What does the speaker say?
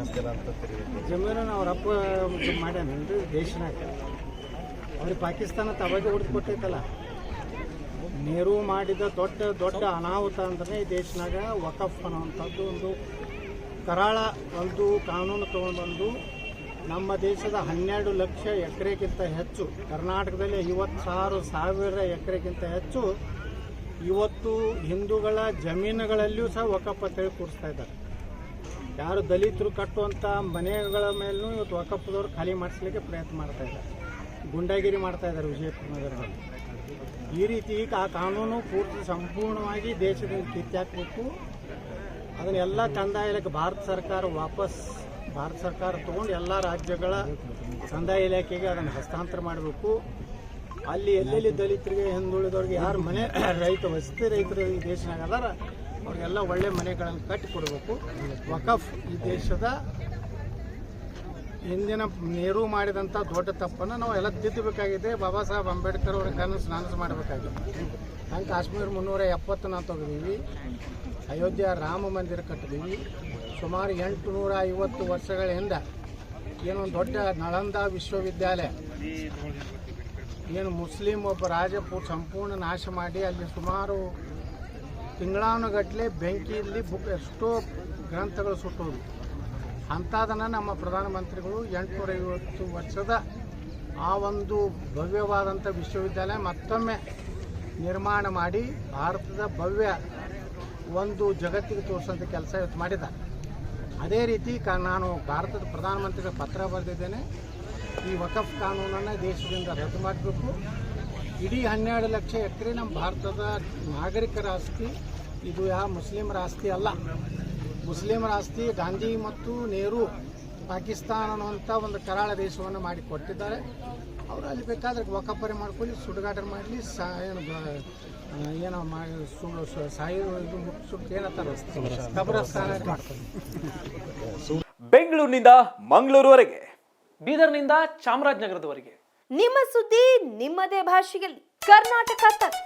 ಹಂಚ್ತೀರ ಅಂತ ತಿಳಿಯುತ್ತೆ. ಜಮೀರನ್ನ ಅವ್ರ ಅಪ್ಪ ಮಾಡ್ಯಾನೇನ್ರಿ ದೇಶನಾಗ. ಅವ್ರಿಗೆ ಪಾಕಿಸ್ತಾನ ತವಾಗಿ ಹೊಡೆದು ಕೊಟ್ಟೈತಲ್ಲ. ನೆಹರು ಮಾಡಿದ ದೊಡ್ಡ ದೊಡ್ಡ ಅನಾಹುತ ಅಂದ್ರೆ ಈ ದೇಶನಾಗ ವಕಫ್ ಅನ್ನೋವಂಥದ್ದು ಒಂದು ಕರಾಳ ಒಂದು ಕಾನೂನು ತೊಗೊಂಡ್ಬಂದು ನಮ್ಮ ದೇಶದ 12 ಲಕ್ಷ ಎಕರೆಗಿಂತ ಹೆಚ್ಚು, ಕರ್ನಾಟಕದಲ್ಲಿ 56,000 ಎಕರೆಗಿಂತ ಹೆಚ್ಚು ಇವತ್ತು ಹಿಂದೂಗಳ ಜಮೀನುಗಳಲ್ಲಿಯೂ ಸಹ ವಕಫ್ ಅಂತೇಳಿ ಕೂರಿಸ್ತಾ ಇದ್ದಾರೆ. ಯಾರು ದಲಿತರು ಕಟ್ಟುವಂಥ ಮನೆಗಳ ಮೇಲೂ ಇವತ್ತು ವಕಫ್ದವ್ರು ಖಾಲಿ ಮಾಡಿಸ್ಲಿಕ್ಕೆ ಪ್ರಯತ್ನ ಮಾಡ್ತಾ ಇದ್ದಾರೆ, ಗುಂಡಾಗಿರಿ ಮಾಡ್ತಾ ಇದ್ದಾರೆ ವಿಜಯಪುರ ನಗರದಲ್ಲಿ. ಈ ರೀತಿ ಆ ಕಾನೂನು ಪೂರ್ತಿ ಸಂಪೂರ್ಣವಾಗಿ ದೇಶದಿಂದ ಕಿತ್ತಾಕಬೇಕು. ಅದನ್ನೆಲ್ಲ ಕಂದಾಯ ಇಲಾಖೆ ಭಾರತ ಸರ್ಕಾರ ತಗೊಂಡು ಎಲ್ಲ ರಾಜ್ಯಗಳ ಕಂದಾಯ ಇಲಾಖೆಗೆ ಅದನ್ನು ಹಸ್ತಾಂತರ ಮಾಡಬೇಕು. ಅಲ್ಲಿ ಎಲ್ಲೆಲ್ಲಿ ದಲಿತರಿಗೆ ಹಿಂದುಳಿದವ್ರಿಗೆ ಯಾರು ಮನೆ ವಸತಿ ರೈತರು ಈ ದೇಶನಾಗ ಅದಾರ ಅವ್ರಿಗೆಲ್ಲ ಒಳ್ಳೆ ಮನೆಗಳನ್ನು ಕಟ್ಟಿಕೊಡ್ಬೇಕು. ವಕಫ್ ಈ ದೇಶದ ಹಿಂದಿನ ನೆಹರು ಮಾಡಿದಂಥ ದೊಡ್ಡ ತಪ್ಪನ್ನು ನಾವು ಎಲ್ಲ ತಿದ್ದಬೇಕಾಗಿದೆ. ಬಾಬಾ ಸಾಹೇಬ್ ಅಂಬೇಡ್ಕರ್ ಅವ್ರ ನನಸು ಮಾಡಬೇಕಾಗಿದೆ. ಹಂಗೆ ಕಾಶ್ಮೀರ 370 ನಾವು ತೆಗೆದೀವಿ. ಅಯೋಧ್ಯ ರಾಮ ಮಂದಿರ ಕಟ್ಟಿದೀವಿ. ಸುಮಾರು 850 ವರ್ಷಗಳ ಹಿಂದೆ ಏನೊಂದು ದೊಡ್ಡ ನಳಂದ ವಿಶ್ವವಿದ್ಯಾಲಯ ಏನು ಮುಸ್ಲಿಂ ಒಬ್ಬ ರಾಜ ಸಂಪೂರ್ಣ ನಾಶ ಮಾಡಿ ಅಲ್ಲಿ ಸುಮಾರು ತಿಂಗಳಾನುಗಟ್ಟಲೆ ಬೆಂಕಿಯಲ್ಲಿ ಎಷ್ಟೋ ಗ್ರಂಥಗಳು ಸುಟ್ಟೋದು. ಅಂಥದನ್ನು ನಮ್ಮ ಪ್ರಧಾನಮಂತ್ರಿಗಳು 850 ವರ್ಷದ ಆ ಒಂದು ಭವ್ಯವಾದಂಥ ವಿಶ್ವವಿದ್ಯಾಲಯ ಮತ್ತೊಮ್ಮೆ ನಿರ್ಮಾಣ ಮಾಡಿ ಭಾರತದ ಭವ್ಯ ಒಂದು ಜಗತ್ತಿಗೆ ತೋರಿಸುವಂಥ ಕೆಲಸ ಇವತ್ತು ಮಾಡಿದ್ದಾರೆ. ಅದೇ ರೀತಿ ನಾನು ಭಾರತದ ಪ್ರಧಾನಮಂತ್ರಿಗಳ ಪತ್ರ ಬರೆದಿದ್ದೇನೆ. ಈ ವಕಫ್ ಕಾನೂನನ್ನು ದೇಶದಿಂದ ರದ್ದು ಮಾಡಬೇಕು. ಇಡೀ 12 ಲಕ್ಷ ಎಕರೆ ನಮ್ಮ ಭಾರತದ ನಾಗರಿಕರ ಆಸ್ತಿ, ಇದು ಯಾವ ಮುಸ್ಲಿಮರ ಆಸ್ತಿ ಅಲ್ಲ. ಮುಸ್ಲಿಮರ ಆಸ್ತಿ ಗಾಂಧಿ ಮತ್ತು ನೆಹರು ಪಾಕಿಸ್ತಾನ ಅನ್ನುವಂಥ ಒಂದು ಕರಾಳ ದೇಶವನ್ನು ಮಾಡಿ ಕೊಟ್ಟಿದ್ದಾರೆ. ಅವರು ಅಲ್ಲಿ ಬೇಕಾದ್ರೆ ವಕಫರೆ ಮಾಡ್ಕೊಳ್ಳಿ, ಸುಡುಗಾಟ ಮಾಡಲಿ, ಏನೋ ಕಬ್ರಸ್ಥಾನ ಮಾಡ್ಕೊಳ್ಳಿ. ಬೆಂಗಳೂರಿನಿಂದ ಮಂಗಳೂರುವರೆಗೆ, ಬೀದರ್ನಿಂದ ಚಾಮರಾಜನಗರದವರೆಗೆ ನಿಮ್ಮ ಸುದ್ದಿ ನಿಮ್ಮದೇ ಭಾಷೆಯಲ್ಲಿ ಕರ್ನಾಟಕ ತಕ್.